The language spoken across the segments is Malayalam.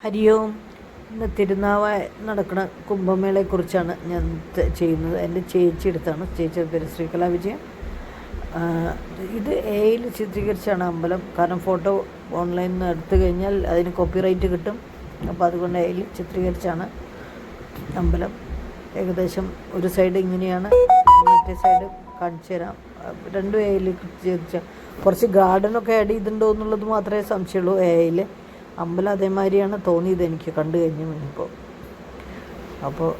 ഹരിയോം. ഇന്ന് തിരുനാവായ നടക്കുന്ന കുംഭമേളയെക്കുറിച്ചാണ് ഞാൻ ചെയ്യുന്നത്. എൻ്റെ ചേച്ചി എടുത്താണ്. ചേച്ചിയുടെ പേര് ശ്രീകലാ വിജയൻ. ഇത് എയിൽ ചിത്രീകരിച്ചാണ് അമ്പലം. കാരണം ഫോട്ടോ ഓൺലൈനിൽ നിന്ന് എടുത്തു കഴിഞ്ഞാൽ അതിന് കോപ്പിറൈറ്റ് കിട്ടും. അപ്പോൾ അതുകൊണ്ട് എയിൽ ചിത്രീകരിച്ചാണ് അമ്പലം. ഏകദേശം ഒരു സൈഡ് ഇങ്ങനെയാണ്, മറ്റേ സൈഡ് കാണിച്ചു തരാം. രണ്ടും എയിൽ ചിത്രീകരിച്ച കുറച്ച് ഗാർഡനൊക്കെ ആഡ് ചെയ്തിട്ടുണ്ടോ എന്നുള്ളത് മാത്രമേ സംശയമുള്ളൂ. എയിൽ അമ്പലം അതേമാതിരിയാണ് തോന്നിയത് എനിക്ക് കണ്ടു കഴിഞ്ഞു കഴിഞ്ഞപ്പോൾ. അപ്പോൾ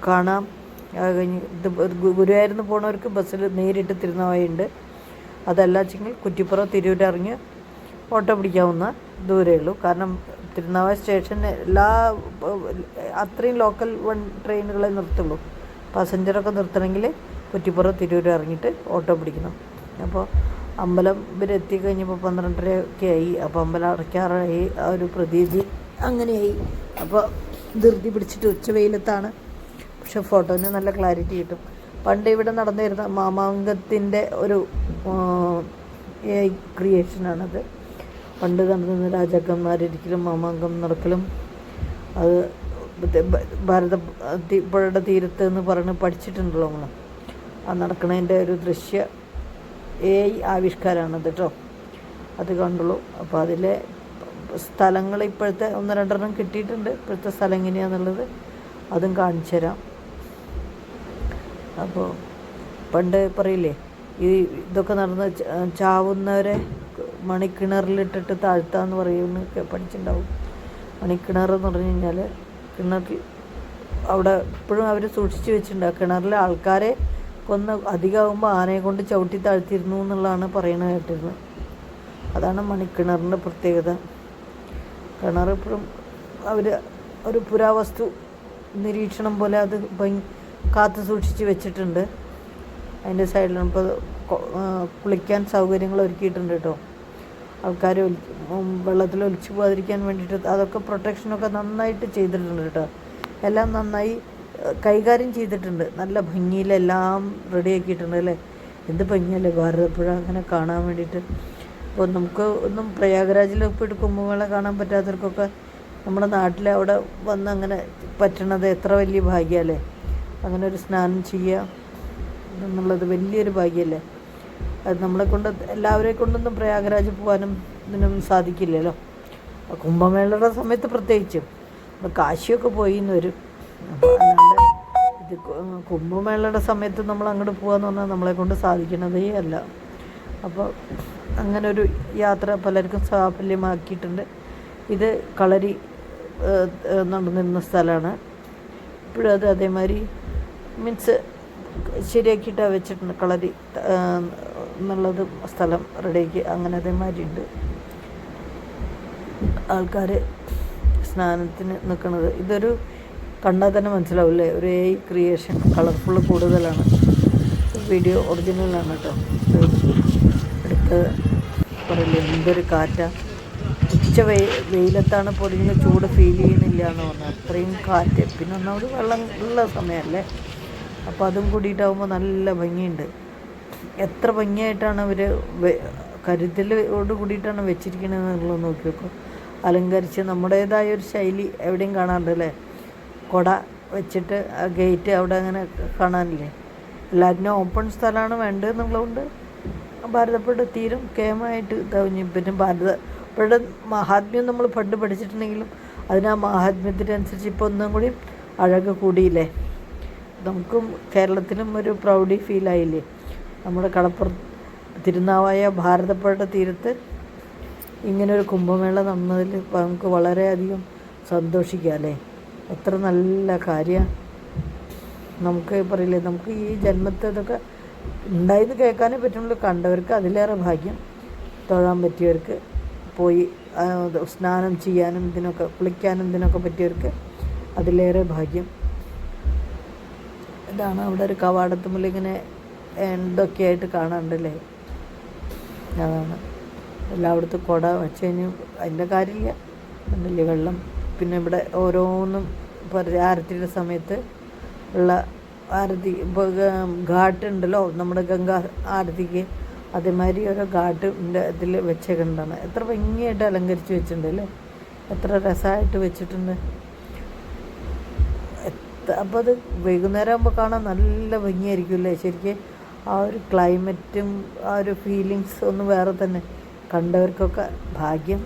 കാണാം. കഴിഞ്ഞ് ഇത് ഗുരുവായൂരിൽ നിന്ന് പോണവർക്ക് ബസ്സിൽ നേരിട്ട് തിരുനാവായുണ്ട്. അതല്ലാച്ചെങ്കിൽ കുറ്റിപ്പുറം തിരൂരിറങ്ങി ഓട്ടോ പിടിക്കാവുന്ന ദൂരമേ ഉള്ളൂ. കാരണം തിരുനാവായ സ്റ്റേഷന് അത്രയും ലോക്കൽ ട്രെയിനുകളെ നിർത്തുള്ളൂ. പാസഞ്ചറൊക്കെ നിർത്തണമെങ്കിൽ കുറ്റിപ്പുറം തിരൂർ ഇറങ്ങിയിട്ട് ഓട്ടോ പിടിക്കണം. അപ്പോൾ അമ്പലം ഇവരെത്തി കഴിഞ്ഞപ്പോൾ 12:30 ആയി. അപ്പോൾ അമ്പലം അടയ്ക്കാറായി. ആ ഒരു പ്രതീതി അങ്ങനെയായി. അപ്പോൾ ധൃതി പിടിച്ചിട്ട് ഉച്ചവെയിലത്താണ്. പക്ഷെ ഫോട്ടോന് നല്ല ക്ലാരിറ്റി കിട്ടും. പണ്ട് ഇവിടെ നടന്നിരുന്ന മാമാങ്കത്തിൻ്റെ ഒരു ക്രിയേഷനാണത്. പണ്ട് നടന്നിരുന്ന രാജാക്കന്മാരിരിക്കലും മാമാങ്കം നടക്കലും അത് പുഴയുടെ തീരത്ത് എന്ന് പറഞ്ഞ് പഠിച്ചിട്ടുണ്ടല്ലോ നമ്മൾ. ആ നടക്കണതിൻ്റെ ഒരു ദൃശ്യ ആവിഷ്കാരമാണത് കേട്ടോ. അത് കണ്ടുള്ളൂ. അപ്പോൾ അതിലെ സ്ഥലങ്ങൾ ഇപ്പോഴത്തെ 1-2 കിട്ടിയിട്ടുണ്ട്. ഇപ്പോഴത്തെ സ്ഥലം എങ്ങനെയാണെന്നുള്ളത് അതും കാണിച്ചു തരാം. അപ്പോൾ പണ്ട് പറയില്ലേ, ഇതൊക്കെ നടന്ന് ചാവുന്നവരെ മണിക്കിണറിലിട്ടിട്ട് താഴ്ത്താന്ന് പറയുമെന്ന് പഠിച്ചിട്ടുണ്ടാവും. മണിക്കിണർ എന്ന് പറഞ്ഞു കഴിഞ്ഞാൽ കിണറിൽ അവിടെ ഇപ്പോഴും അവർ സൂക്ഷിച്ച് വെച്ചിട്ടുണ്ട്. കിണറിലെ ആൾക്കാരെ കൊന്ന് അധികമാകുമ്പോൾ ആനയെ കൊണ്ട് ചവിട്ടി താഴ്ത്തിയിരുന്നു എന്നുള്ളതാണ് പറയുന്നത് കേട്ടിരുന്നത്. അതാണ് മണിക്കിണറിൻ്റെ പ്രത്യേകത. കിണർ ഇപ്പോഴും അവർ ഒരു പുരാവസ്തു നിരീക്ഷണം പോലെ അത് കാത്തു സൂക്ഷിച്ച് വെച്ചിട്ടുണ്ട്. അതിൻ്റെ സൈഡിൽ ഇപ്പോൾ കുളിക്കാൻ സൗകര്യങ്ങൾ ഒരുക്കിയിട്ടുണ്ട് കേട്ടോ. ആൾക്കാർ വെള്ളത്തിൽ ഒലിച്ചു പോകാതിരിക്കാൻ വേണ്ടിയിട്ട് അതൊക്കെ പ്രൊട്ടക്ഷനൊക്കെ നന്നായിട്ട് ചെയ്തിട്ടുണ്ട് കേട്ടോ. എല്ലാം നന്നായി കൈകാര്യം ചെയ്തിട്ടുണ്ട്. നല്ല ഭംഗിയിലെല്ലാം റെഡിയാക്കിയിട്ടുണ്ട് അല്ലേ. എന്ത് ഭംഗിയല്ലേ ഭാരതപ്പുഴ അങ്ങനെ കാണാൻ വേണ്ടിയിട്ട്. അപ്പോൾ നമുക്ക് ഒന്നും പ്രയാഗ്രാജിൽ പോയിട്ട് കുംഭമേള കാണാൻ പറ്റാത്തവർക്കൊക്കെ നമ്മുടെ നാട്ടിൽ അവിടെ വന്ന് അങ്ങനെ പറ്റണത് എത്ര വലിയ ഭാഗ്യമല്ലേ. അങ്ങനെ ഒരു സ്നാനം ചെയ്യുക എന്നുള്ളത് വലിയൊരു ഭാഗ്യമല്ലേ. അത് നമ്മളെ കൊണ്ട് എല്ലാവരെ കൊണ്ടൊന്നും പ്രയാഗ്രാജ് പോകാനും ഇതിനും സാധിക്കില്ലല്ലോ. കുംഭമേളയുടെ സമയത്ത് പ്രത്യേകിച്ചും നമ്മൾ കാശിയൊക്കെ പോയി എന്ന് വരും. അപ്പോൾ അല്ലാണ്ട് ഇത് കുംഭമേളയുടെ സമയത്ത് നമ്മൾ അങ്ങോട്ട് പോകാമെന്ന് പറഞ്ഞാൽ നമ്മളെ കൊണ്ട് സാധിക്കണതേ അല്ല. അപ്പോൾ അങ്ങനെ ഒരു യാത്ര പലർക്കും സാഫല്യമാക്കിയിട്ടുണ്ട്. ഇത് കളരി നടന്നിരുന്ന സ്ഥലമാണ്. ഇപ്പോഴും അത് അതേമാതിരി മീൻസ് ശരിയാക്കിയിട്ടാണ് വെച്ചിട്ടുണ്ട്. കളരി എന്നുള്ളത് സ്ഥലം റെഡിയാക്കി അങ്ങനെ അതേമാതിരി ഉണ്ട്. ആൾക്കാർ സ്നാനത്തിന് നിൽക്കുന്നത് ഇതൊരു കണ്ടാൽ തന്നെ മനസ്സിലാവില്ലേ, ഒരു ക്രിയേഷൻ. കളർഫുള്ള് കൂടുതലാണ്. വീഡിയോ ഒറിജിനലാണ് കേട്ടോ. അടുത്ത് പറയില്ലേ എന്തൊരു കാറ്റാണ്. വെയിലത്താണ് പൊടിഞ്ഞ ചൂട് ഫീൽ ചെയ്യണില്ല എന്ന് പറഞ്ഞാൽ അത്രയും കാറ്റ്. പിന്നെ ഒന്നാമത് വെള്ളം ഉള്ള സമയമല്ലേ. അപ്പോൾ അതും കൂടിയിട്ടാകുമ്പോൾ നല്ല ഭംഗിയുണ്ട്. എത്ര ഭംഗിയായിട്ടാണ് അവർ കരുതലോട് കൂടിയിട്ടാണ് വെച്ചിരിക്കണത് എന്നുള്ളത് നോക്കി നോക്കും. അലങ്കരിച്ച് നമ്മുടേതായ ഒരു ശൈലി എവിടെയും കാണാറുണ്ട് അല്ലേ. കുട വെച്ചിട്ട് ആ ഗേറ്റ് അവിടെ അങ്ങനെ കാണാനില്ലേ. എല്ലാറ്റിനും ഓപ്പൺ സ്ഥലമാണ് വേണ്ടത് എന്നുള്ളതുകൊണ്ട് ഭാരതപ്പുഴ തീരും കേമായിട്ട് കവിഞ്ഞു. പിന്നെ ഭാരതപ്പുഴ മഹാത്മ്യം നമ്മൾ പണ്ട് പഠിച്ചിട്ടുണ്ടെങ്കിലും അതിന് ആ മഹാത്മ്യത്തിനനുസരിച്ച് ഇപ്പോൾ ഒന്നും കൂടി അഴക് കൂടിയില്ലേ. നമുക്കും കേരളത്തിനും ഒരു പ്രൗഡി ഫീലായില്ലേ. നമ്മുടെ തിരുനാവായ ഭാരതപ്പുഴയുടെ തീരത്ത് ഇങ്ങനൊരു കുംഭമേള നടന്നതിൽ നമുക്ക് വളരെയധികം സന്തോഷിക്കാം അല്ലേ. എത്ര നല്ല കാര്യമാണ്. നമുക്ക് പറയില്ലേ, നമുക്ക് ഈ ജന്മത്തെ ഇതൊക്കെ ഉണ്ടായിന്ന് കേൾക്കാനേ പറ്റുള്ളൂ. കണ്ടവർക്ക് അതിലേറെ ഭാഗ്യം. തൊഴാൻ പറ്റിയവർക്ക്, പോയി സ്നാനം ചെയ്യാനും ഇതിനൊക്കെ കുളിക്കാനും ഇതിനൊക്കെ പറ്റിയവർക്ക് അതിലേറെ ഭാഗ്യം. ഇതാണ് അവിടെ ഒരു കവാടത്തുമ്പിൽ ഇങ്ങനെ എന്തൊക്കെ ആയിട്ട് കാണാണ്ടല്ലേ. അതാണ് എല്ലായിടത്തും കുട വെച്ച് കഴിഞ്ഞ് അതിൻ്റെ കാര്യമില്ല ഉണ്ടല്ലേ. വെള്ളം പിന്നെ ഇവിടെ ഓരോന്നും ഇപ്പോൾ ആരത്തിയുടെ സമയത്ത് ഉള്ള ആരതി ഇപ്പോൾ ഘാട്ടുണ്ടല്ലോ നമ്മുടെ ഗംഗാ ആരതിക്ക്, അതേമാതിരി ഓരോ ഘാട്ടിൻ്റെ ഇതിൽ വെച്ചേക്കണ്ടാണ്. എത്ര ഭംഗിയായിട്ട് അലങ്കരിച്ച് വെച്ചിട്ടുണ്ട് അല്ലേ. എത്ര രസമായിട്ട് വെച്ചിട്ടുണ്ട്. അപ്പോൾ അത് വൈകുന്നേരം ആകുമ്പോൾ കാണാൻ നല്ല ഭംഗിയായിരിക്കുമല്ലേ ശരിക്കും. ആ ഒരു ക്ലൈമറ്റും ആ ഒരു ഫീലിങ്സ് ഒന്ന് വേറെ തന്നെ. കണ്ടവർക്കൊക്കെ ഭാഗ്യം.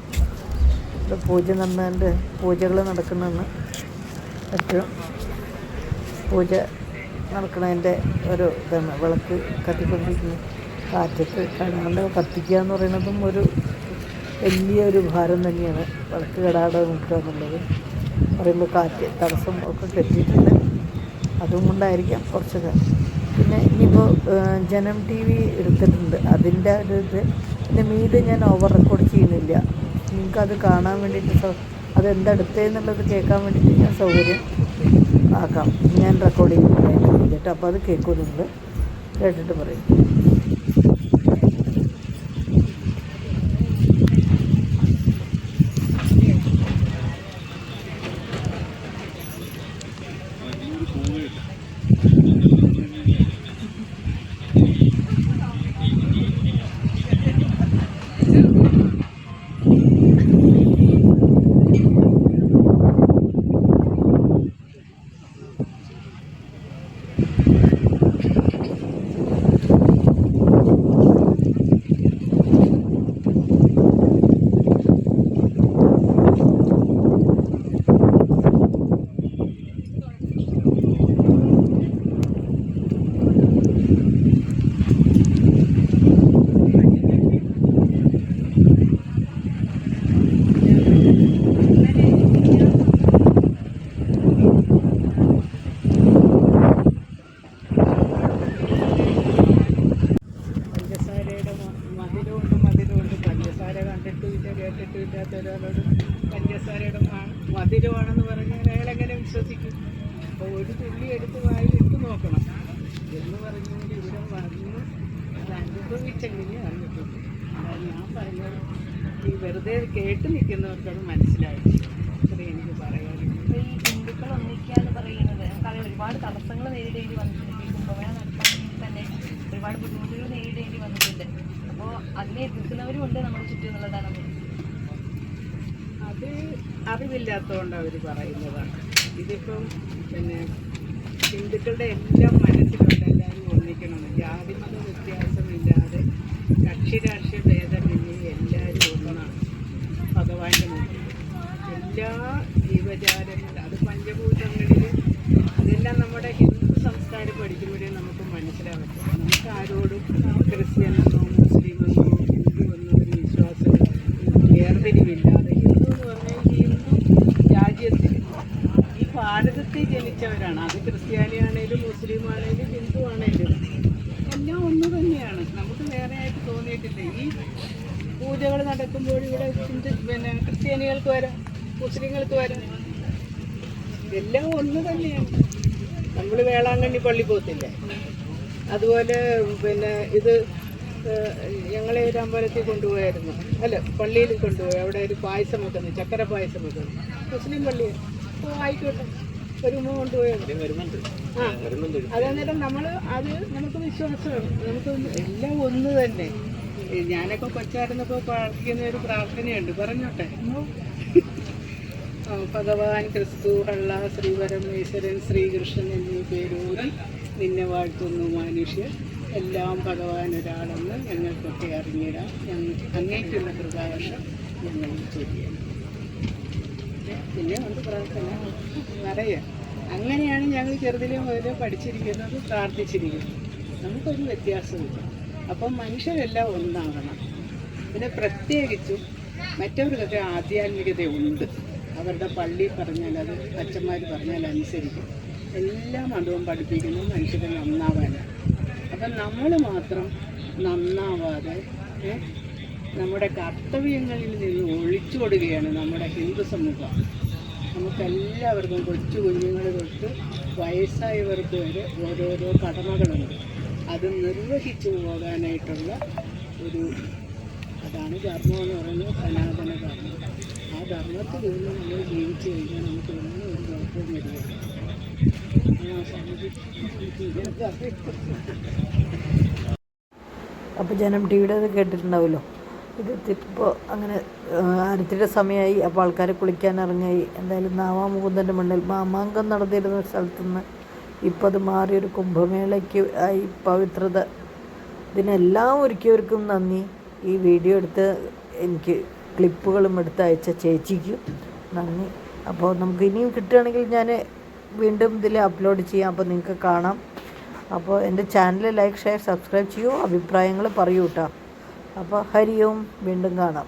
പൂജകൾ നടക്കുന്നതെന്ന് ഏറ്റവും പൂജ നടക്കുന്നതിൻ്റെ ഒരു ഇതാണ്. വിളക്ക് കത്തിക്കൊണ്ടിരിക്കുന്നു കാറ്റത്ത്. കടാണ്ട് കത്തിക്കുക എന്ന് പറയുന്നതും ഒരു വലിയൊരു ഭാരം തന്നെയാണ്. വിളക്ക് കെടാതെ നിൽക്കുക എന്നുള്ളത് പറയുമ്പോൾ കാറ്റ് തടസ്സം ഒക്കെ കെട്ടിയിട്ടുണ്ട്. അതും കൊണ്ടായിരിക്കാം കുറച്ചൊക്കെ. പിന്നെ ഇനിയിപ്പോൾ ജനം TV എടുത്തിട്ടുണ്ട്, അതിൻ്റെ ഒരു ഇത്. പിന്നെ മീത് ഞാൻ ഓവർ റെക്കോർഡ് ചെയ്യുന്നില്ല. നിങ്ങൾക്കത് കാണാൻ വേണ്ടിയിട്ട് അതെന്തെടുത്തതെന്നുള്ളത് കേൾക്കാൻ വേണ്ടിയിട്ട് ഞാൻ സൗകര്യം ആക്കാം. ഞാൻ റെക്കോർഡ് ചെയ്യുന്നുണ്ട് കേട്ടോ. അപ്പോൾ അത് കേൾക്കും, നിങ്ങൾ കേട്ടിട്ട് പറയും. പഞ്ചസാരയുടെ മധുരമാണെന്ന് പറഞ്ഞാൽ അയാളെങ്ങനെ വിശ്വസിക്കും? അപ്പോൾ ഒരു തുള്ളി എടുത്ത് വായിലിട്ട് നോക്കണം എന്ന് പറഞ്ഞുകൊണ്ട് ഇവിടെ വന്ന് അത് അനുഭവിച്ചെങ്ങനെ അറിഞ്ഞിട്ടുണ്ട്. ഞാൻ പറഞ്ഞത് ഈ വെറുതെ കേട്ട് നിൽക്കുന്നവർക്കത് മനസ്സിലായി. അത്രേ എനിക്ക് പറയാനുണ്ട്. ഈ ഹിന്ദുക്കൾ ഒന്നിക്കാന്ന് പറയുന്നത് നമുക്കറിയാം, ഒരുപാട് തടസ്സങ്ങൾ നേരിടേണ്ടി വന്നിട്ടുണ്ട്. ഈ കുംഭമേള നടത്താൻ തന്നെ ഒരുപാട് ബുദ്ധിമുട്ടുകൾ നേരിടേണ്ടി വന്നിട്ടുണ്ട്. അപ്പോൾ അതിനെ എതിർക്കുന്നവരും ഉണ്ട് നമ്മുടെ ചുറ്റും എന്നുള്ളതാണ്. അത് അറിവില്ലാത്തതുകൊണ്ട് അവർ പറയുന്നതാണ്. ഇതിപ്പം പിന്നെ ഹിന്ദുക്കളുടെ എല്ലാം മനസ്സിലുണ്ട്, എല്ലാവരും ഒന്നിക്കണമെന്ന്. ജാതിമത വ്യത്യാസമില്ലാതെ കക്ഷി രാഷ്ട്രീയ ഭേദമില്ലേ എല്ലാവരും ഒന്നാണ് ഭഗവാന്റെ മുന്നിൽ. എല്ലാ ജീവജാലങ്ങളും അത് പഞ്ചഭൂതങ്ങളിൽ അതെല്ലാം നമ്മുടെ ഹിന്ദു സംസ്കാരം പഠിക്കുമ്പോഴേ നമുക്ക് മനസ്സിലാവട്ടെ. നമുക്ക് ആരോടും ക്രിസ്ത്യനെന്നോ മുസ്ലിമെന്നോ ഹിന്ദു എന്നോ ഒരു വിശ്വാസം വേർതിരിവില്ലാതെ ഹിന്ദു എന്ന് പറഞ്ഞാൽ ഹിന്ദു രാജ്യത്തിൽ ഈ ഭാരതത്തിൽ ജനിച്ചവരാണ്. അത് ക്രിസ്ത്യാനിയാണേലും മുസ്ലിം ആണേലും ഹിന്ദു ആണേലും എല്ലാം ഒന്ന് തന്നെയാണ്. നമുക്ക് വേറെ ആയിട്ട് തോന്നിയിട്ടില്ല. ഈ പൂജകൾ നടക്കുമ്പോൾ ഇവിടെ പിന്നെ ക്രിസ്ത്യാനികൾക്ക് വരാം, മുസ്ലിങ്ങൾക്ക് വരാം, എല്ലാം ഒന്ന് തന്നെയാണ്. നമ്മൾ വേളാങ്കണ്ണി പള്ളി പോകത്തില്ലേ, അതുപോലെ പിന്നെ ഇത് ഞങ്ങളെ ഒരു അമ്പലത്തിൽ കൊണ്ടുപോയായിരുന്നു, അല്ല പള്ളിയിൽ കൊണ്ടുപോയി. അവിടെ ഒരു പായസം വെക്കുന്നു, ചക്കര പായസം വെക്കുന്നു, മുസ്ലിം പള്ളിയിൽ. അപ്പോൾ ആയിക്കോട്ടെ, ഒരു ഉമ്മ കൊണ്ടുപോയത് അതന്നേരം നമ്മൾ അത് നമുക്ക് വിശ്വാസമാണ്. നമുക്ക് എല്ലാം ഒന്ന് തന്നെ. ഞാനൊക്കെ കൊച്ചായിരുന്നപ്പോൾ പ്രാർത്ഥിക്കുന്ന ഒരു പ്രാർത്ഥനയുണ്ട്, പറഞ്ഞോട്ടെ. ഭഗവാൻ ക്രിസ്തു അള്ള ശ്രീപരമേശ്വരൻ ശ്രീകൃഷ്ണൻ എന്നീ പേരൂരി നിന്നെ വാഴ്ത്തുന്നു മനുഷ്യർ എല്ലാം ഭഗവാൻ ഒരാളെന്ന് ഞങ്ങൾക്കൊക്കെ അറിഞ്ഞിടാം. അങ്ങേക്കുള്ള പ്രകാശം ഞങ്ങൾ ചെയ്യണം. പിന്നെ ഉണ്ട് പ്രാർത്ഥന പറയാം. അങ്ങനെയാണ് ഞങ്ങൾ ചെറുതിലെ മുതൽ പഠിച്ചിരിക്കുന്നത്, പ്രാർത്ഥിച്ചിരിക്കുന്നത്. നമുക്കൊരു വ്യത്യാസമില്ല. അപ്പം മനുഷ്യരെല്ലാം ഒന്നാകണം. പിന്നെ പ്രത്യേകിച്ചും മറ്റവർക്കൊക്കെ ആധ്യാത്മികതയുണ്ട്. അവരുടെ പള്ളി പറഞ്ഞാൽ അത് അച്ഛന്മാർ പറഞ്ഞാൽ അനുസരിക്കും. എല്ലാ മതവും പഠിപ്പിക്കുന്നു മനുഷ്യരെ നന്നാവാനാണ്. അപ്പം നമ്മൾ മാത്രം നന്നാവാതെ നമ്മുടെ കർത്തവ്യങ്ങളിൽ നിന്ന് ഒളിച്ചോടുകയാണ് നമ്മുടെ ഹിന്ദു സമൂഹം. നമുക്കെല്ലാവർക്കും കൊച്ചു കുഞ്ഞുങ്ങൾ തൊട്ട് വയസ്സായവർക്ക് വരെ ഓരോരോ കടമകളുണ്ട്. അത് നിർവഹിച്ചു പോകാനായിട്ടുള്ള ഒരു അതാണ് ധർമ്മം എന്ന് പറയുന്നത്, സനാതന ധർമ്മം. ആ ധർമ്മത്തിൽ നിന്ന് നമ്മൾ ജീവിച്ചു കഴിഞ്ഞാൽ നമുക്ക് ഒന്നും ഒരു കുഴപ്പവും വരികയില്ല. അപ്പോൾ ജനം TV യുടെ അത് കേട്ടിട്ടുണ്ടാവുമല്ലോ. ഇതിപ്പോൾ അങ്ങനെ ആരത്തിയുടെ സമയമായി. അപ്പോൾ ആൾക്കാർ കുളിക്കാൻ ഇറങ്ങായി. എന്തായാലും നാവാമുകുന്ദൻ്റെ മണ്ണിൽ മാമാങ്കം നടന്നിരുന്ന സ്ഥലത്തു നിന്ന് ഇപ്പം അത് മാറിയൊരു കുംഭമേളയ്ക്ക് ആയി പവിത്രത. ഇതിനെല്ലാം ഒരുക്കിയവർക്കും നന്ദി. ഈ വീഡിയോ എടുത്ത് എനിക്ക് ക്ലിപ്പുകളും എടുത്ത് അയച്ച ചേച്ചിക്കും നന്ദി. അപ്പോൾ നമുക്ക് ഇനിയും കിട്ടുകയാണെങ്കിൽ ഞാൻ വീണ്ടും ഇതിൽ അപ്ലോഡ് ചെയ്യാം. അപ്പോൾ നിങ്ങൾക്ക് കാണാം. അപ്പോൾ എൻ്റെ ചാനൽ ലൈക്ക്, ഷെയർ, സബ്സ്ക്രൈബ് ചെയ്യൂ. അഭിപ്രായങ്ങൾ പറയൂ കേട്ടോ. അപ്പോൾ ഹരി ഓം. വീണ്ടും കാണാം.